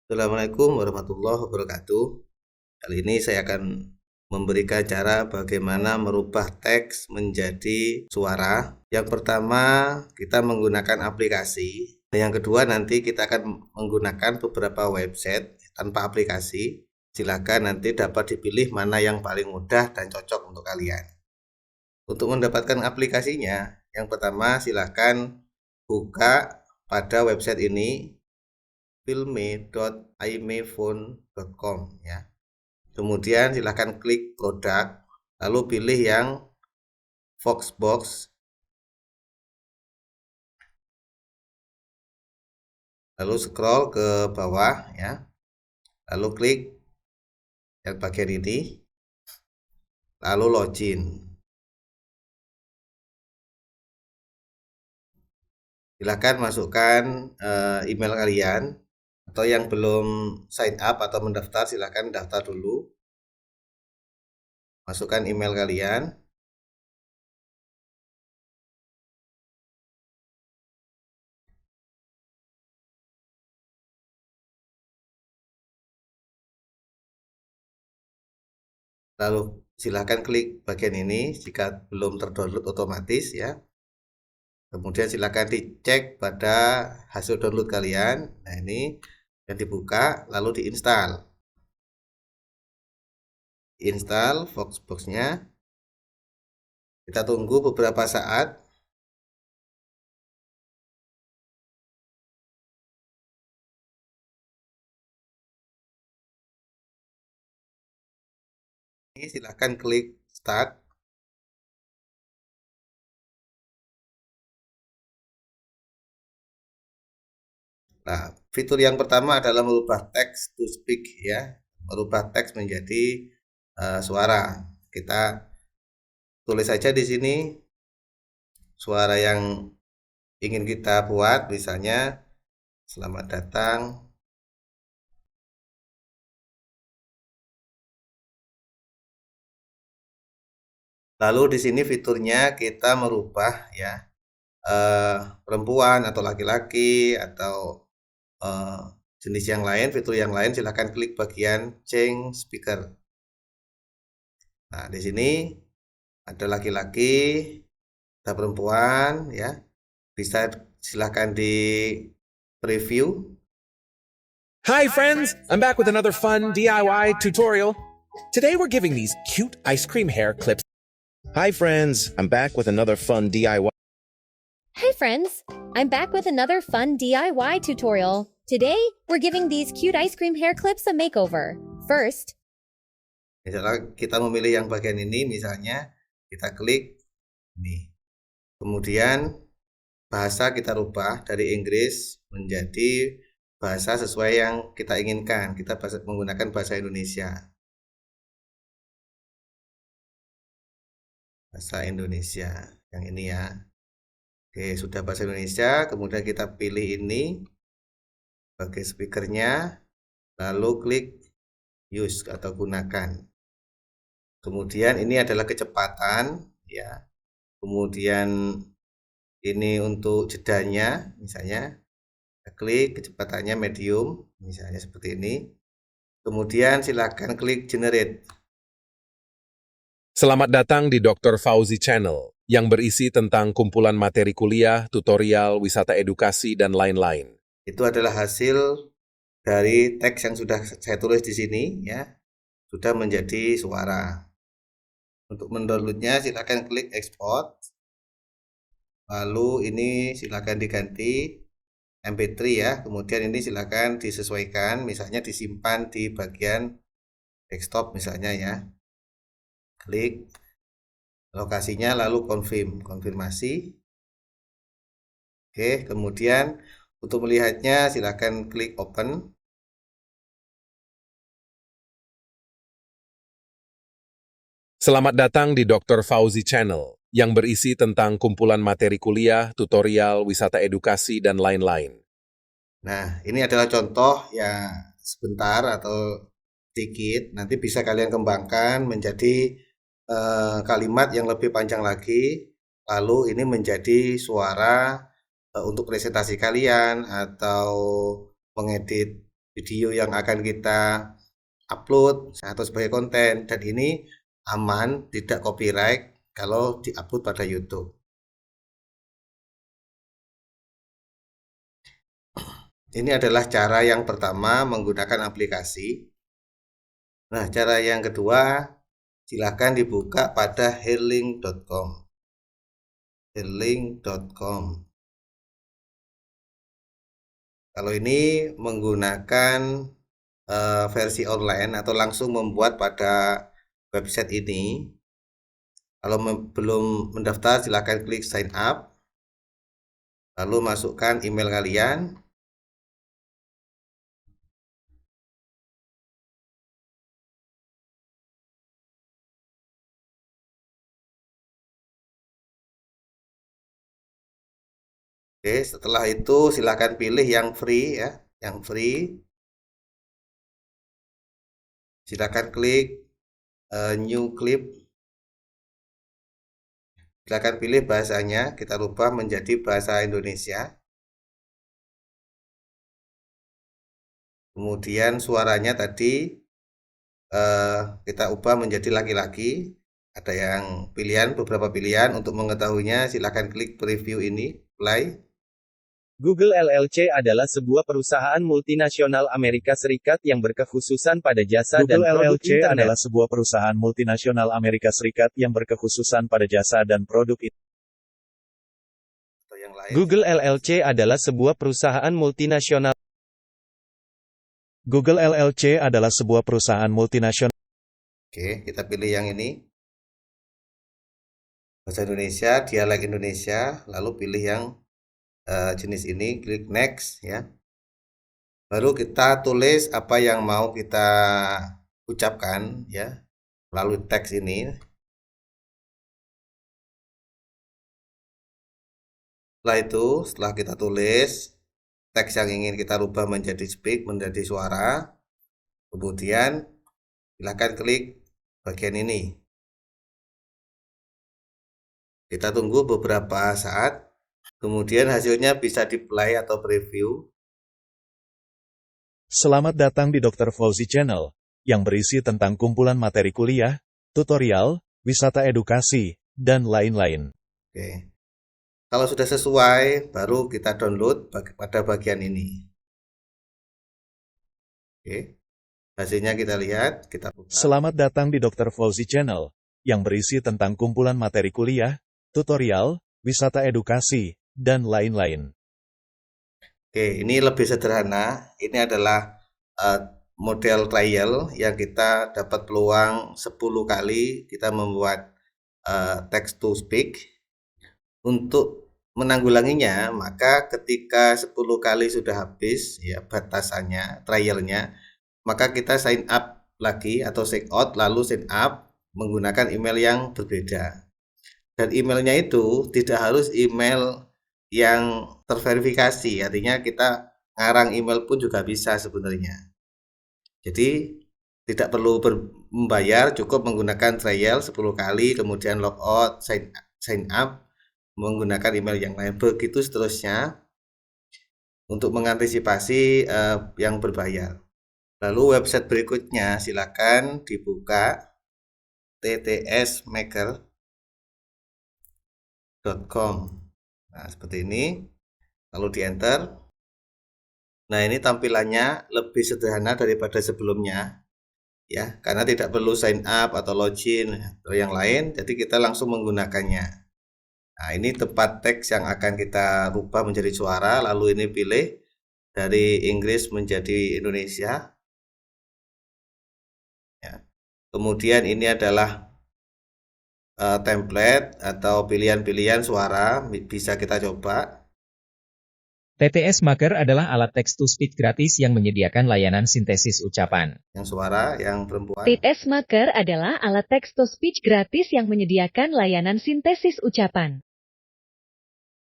Assalamualaikum warahmatullahi wabarakatuh. Kali ini saya akan memberikan cara bagaimana merubah teks menjadi suara. Yang pertama, kita menggunakan aplikasi. Yang kedua, nanti kita akan menggunakan beberapa website tanpa aplikasi. Silakan nanti dapat dipilih mana yang paling mudah dan cocok untuk kalian. Untuk mendapatkan aplikasinya, yang pertama silakan buka pada website ini filme.imephone.com ya. Kemudian silahkan klik produk, lalu pilih yang Voxbox, lalu scroll ke bawah ya, lalu klik yang bagian ini, lalu login. Silahkan masukkan email kalian, atau yang belum sign up atau mendaftar silahkan daftar dulu. Masukkan email kalian. Lalu silahkan klik bagian ini jika belum terdownload otomatis ya. Kemudian silahkan dicek pada hasil download kalian. Nah ini yang dibuka lalu diinstal. Install Voxbox-nya. Kita tunggu beberapa saat. Ini silahkan klik start. Nah, fitur yang pertama adalah merubah text to speak ya. Merubah teks menjadi suara. Kita tulis saja di sini suara yang ingin kita buat, misalnya selamat datang. Lalu di sini fiturnya kita merubah ya, perempuan atau laki-laki atau jenis yang lain, fitur yang lain, silahkan klik bagian change speaker. Nah, di sini ada laki-laki, ada perempuan ya. Bisa silahkan di preview. Hi friends, I'm back with another fun DIY tutorial. Today we're giving these cute ice cream hair clips. Hi friends, I'm back with another fun DIY. Hey friends, I'm back with another fun DIY tutorial. Today, we're giving these cute ice cream hair clips a makeover. First, Misalnya kita memilih yang bagian ini, misalnya kita klik ini. Kemudian bahasa kita rubah dari Inggris menjadi bahasa sesuai yang kita inginkan. Kita menggunakan bahasa Indonesia. Bahasa Indonesia yang ini ya. Oke, sudah bahasa Indonesia, kemudian kita pilih ini sebagai speakernya, lalu klik use atau gunakan. Kemudian ini adalah kecepatan ya. Kemudian ini untuk jedanya, misalnya kita klik kecepatannya medium, misalnya seperti ini. Kemudian silakan klik generate. Selamat datang di Dr. Fauzi Channel, yang berisi tentang kumpulan materi kuliah, tutorial, wisata edukasi, dan lain-lain. Itu adalah hasil dari teks yang sudah saya tulis di sini ya, sudah menjadi suara. Untuk mendownloadnya silakan klik export. Lalu ini silakan diganti MP3 ya. Kemudian ini silakan disesuaikan, misalnya disimpan di bagian desktop misalnya ya. Klik lokasinya lalu konfirmasi. Oke, kemudian untuk melihatnya silakan klik open. Selamat datang di Dr. Fauzi Channel, yang berisi tentang kumpulan materi kuliah, tutorial, wisata edukasi, dan lain-lain. Nah, ini adalah contoh ya, sebentar atau sedikit. Nanti bisa kalian kembangkan menjadi kalimat yang lebih panjang lagi. Lalu ini menjadi suara untuk presentasi kalian atau mengedit video yang akan kita upload atau sebagai konten, dan ini aman, tidak copyright kalau diupload pada YouTube. Ini adalah cara yang pertama menggunakan aplikasi. Nah, cara yang kedua, silakan dibuka pada herling.com. herling.com. Kalau ini menggunakan versi online atau langsung membuat pada website ini. Kalau belum mendaftar, silakan klik sign up, lalu masukkan email kalian. Oke, setelah itu silakan pilih yang free ya, yang free. Silakan klik new clip. Silakan pilih bahasanya, kita rubah menjadi bahasa Indonesia. Kemudian suaranya tadi kita ubah menjadi laki-laki. Ada yang beberapa pilihan. Untuk mengetahuinya silakan klik preview ini, play. Google LLC adalah sebuah perusahaan multinasional Amerika Serikat yang berkekhususan pada jasa dan Google produk LLC internet. adalah sebuah perusahaan multinasional Amerika Serikat yang berkekhususan pada jasa dan produk Atau yang lain. Google LLC adalah sebuah perusahaan multinasional. Google LLC adalah sebuah perusahaan multinasional. Oke, kita pilih yang ini. Bahasa Indonesia, dialek Indonesia, lalu pilih yang jenis ini, klik next ya. Baru kita tulis apa yang mau kita ucapkan ya melalui teks ini. Setelah kita tulis teks yang ingin kita rubah menjadi speak, menjadi suara, kemudian silakan klik bagian ini. Kita tunggu beberapa saat. Kemudian hasilnya bisa di-play atau preview. Selamat datang di Dr. Fauzi Channel, yang berisi tentang kumpulan materi kuliah, tutorial, wisata edukasi, dan lain-lain. Oke. Kalau sudah sesuai, baru kita download pada bagian ini. Oke. Hasilnya kita lihat, kita buka. Selamat datang di Dr. Fauzi Channel, yang berisi tentang kumpulan materi kuliah, tutorial, wisata edukasi, dan lain-lain. Oke, ini lebih sederhana. Ini adalah model trial yang kita dapat peluang 10 kali kita membuat text to speak. Untuk menanggulanginya, maka ketika 10 kali sudah habis ya batasannya, trialnya, maka kita sign up lagi atau sign out lalu sign up menggunakan email yang berbeda. Dan emailnya itu tidak harus email yang terverifikasi, artinya kita ngarang email pun juga bisa sebenarnya. Jadi tidak perlu membayar, cukup menggunakan trial 10 kali, kemudian logout, sign up menggunakan email yang lain, begitu seterusnya untuk mengantisipasi yang berbayar. Lalu website berikutnya silakan dibuka ttsmaker.com. Nah, seperti ini. Lalu di enter. Nah, ini tampilannya lebih sederhana daripada sebelumnya. Ya, karena tidak perlu sign up atau login atau yang lain, jadi kita langsung menggunakannya. Nah, ini tempat teks yang akan kita rubah menjadi suara, lalu ini pilih dari Inggris menjadi Indonesia. Ya. Kemudian ini adalah template atau pilihan-pilihan suara, bisa kita coba. TTS Maker adalah alat text-to-speech gratis yang menyediakan layanan sintesis ucapan. Yang suara, yang perempuan. TTS Maker adalah alat text-to-speech gratis yang menyediakan layanan sintesis ucapan.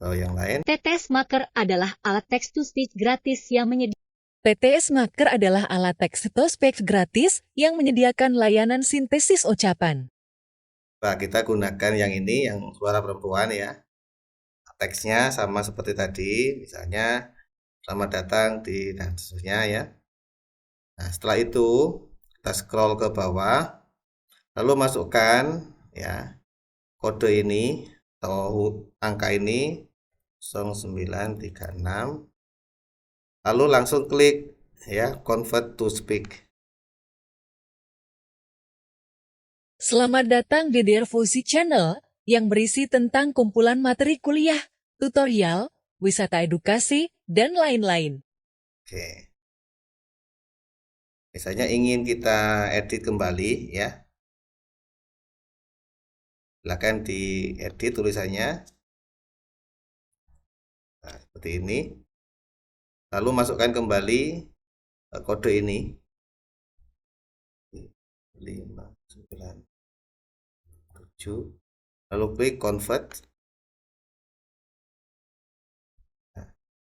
Oh, yang lain. TTS Maker adalah alat text-to-speech gratis yang menyediakan TTS Maker adalah alat text-to-speech gratis yang menyediakan layanan sintesis ucapan. Nah, kita gunakan yang ini, yang suara perempuan ya. Teksnya sama seperti tadi, misalnya selamat datang di dan seterusnya ya. Nah, setelah itu kita scroll ke bawah, lalu masukkan ya kode ini atau angka ini 0936, lalu langsung klik ya convert to speak. Selamat datang di Dear Fauzi Channel yang berisi tentang kumpulan materi kuliah, tutorial, wisata edukasi, dan lain-lain. Oke. Misalnya ingin kita edit kembali ya. Silakan diedit tulisannya. Nah, seperti ini. Lalu masukkan kembali kode ini. 597. Lalu klik convert.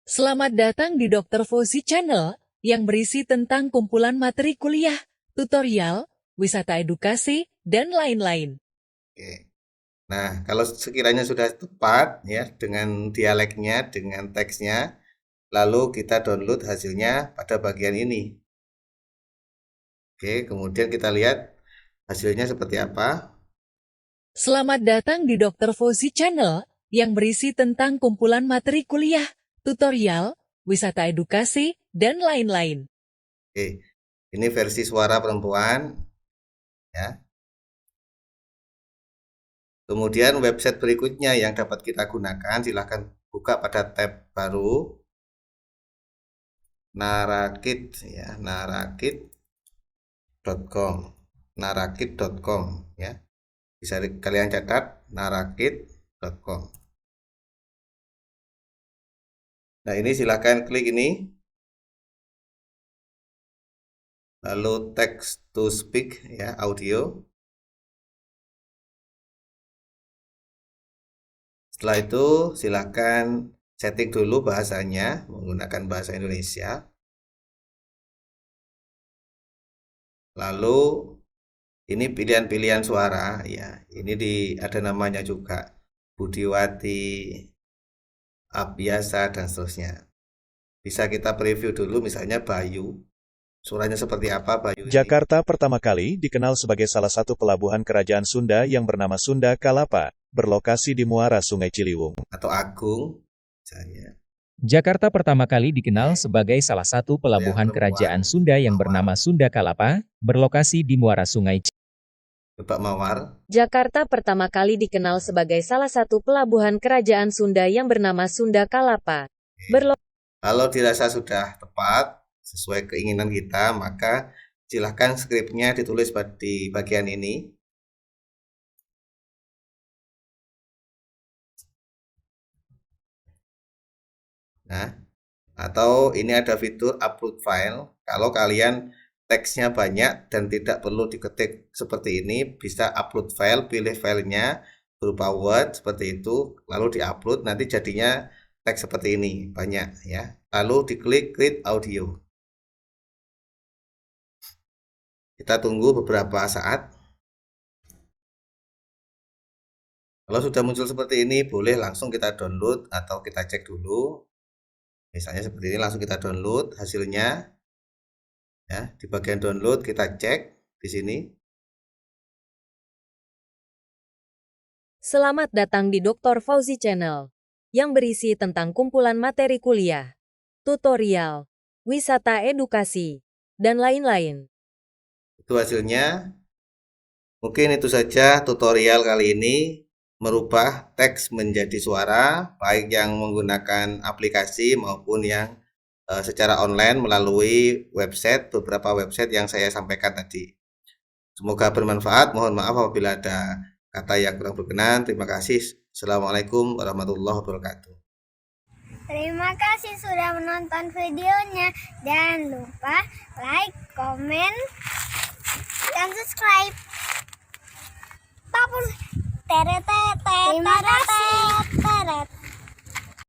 Selamat datang di Dr. Fauzi Channel yang berisi tentang kumpulan materi kuliah, tutorial, wisata edukasi, dan lain-lain. Oke. Nah, kalau sekiranya sudah tepat ya dengan dialeknya, dengan teksnya, lalu kita download hasilnya pada bagian ini. Oke, kemudian kita lihat hasilnya seperti apa. Selamat datang di Dr. Fauzi Channel yang berisi tentang kumpulan materi kuliah, tutorial, wisata edukasi, dan lain-lain. Oke, ini versi suara perempuan ya. Kemudian website berikutnya yang dapat kita gunakan, silahkan buka pada tab baru, narakit ya, narakit.com ya. Bisa kalian catat narakit.com. Nah, ini silahkan klik ini. Lalu text to speak ya, audio. Setelah itu silakan setting dulu bahasanya menggunakan bahasa Indonesia. Lalu ini pilihan-pilihan suara ya. Ini ada namanya juga Budiwati, Abiyasa dan seterusnya. Bisa kita preview dulu misalnya Bayu. Suaranya seperti apa Bayu ini? Jakarta pertama kali dikenal sebagai salah satu pelabuhan kerajaan Sunda yang bernama Sunda Kalapa, berlokasi di muara Sungai Ciliwung. Atau Agung misalnya. Jakarta pertama kali dikenal sebagai salah satu pelabuhan kerajaan Sunda yang bernama Sunda Kalapa, berlokasi di muara Sungai Ciliwung. Coba Mawar. Jakarta pertama kali dikenal sebagai salah satu pelabuhan kerajaan Sunda yang bernama Sunda Kalapa. Kalau dirasa sudah tepat, sesuai keinginan kita, maka silahkan skripnya ditulis di bagian ini. Nah, atau ini ada fitur upload file. Kalau kalian teksnya banyak dan tidak perlu diketik seperti ini, bisa upload file, pilih filenya berupa Word seperti itu, lalu diupload, nanti jadinya teks seperti ini, banyak ya. Lalu diklik create audio. Kita tunggu beberapa saat. Kalau sudah muncul seperti ini, boleh langsung kita download atau kita cek dulu. Misalnya seperti ini, langsung kita download hasilnya. Ya, di bagian download kita cek di sini. Selamat datang di Dr. Fauzi Channel yang berisi tentang kumpulan materi kuliah, tutorial, wisata edukasi, dan lain-lain. Itu hasilnya. Mungkin itu saja tutorial kali ini, merubah teks menjadi suara, baik yang menggunakan aplikasi maupun yang secara online melalui website, beberapa website yang saya sampaikan tadi. Semoga bermanfaat. Mohon maaf apabila ada kata yang kurang berkenan. Terima kasih. Assalamualaikum warahmatullahi wabarakatuh. Terima kasih sudah menonton videonya. Jangan lupa like, komen, dan subscribe. Terima kasih.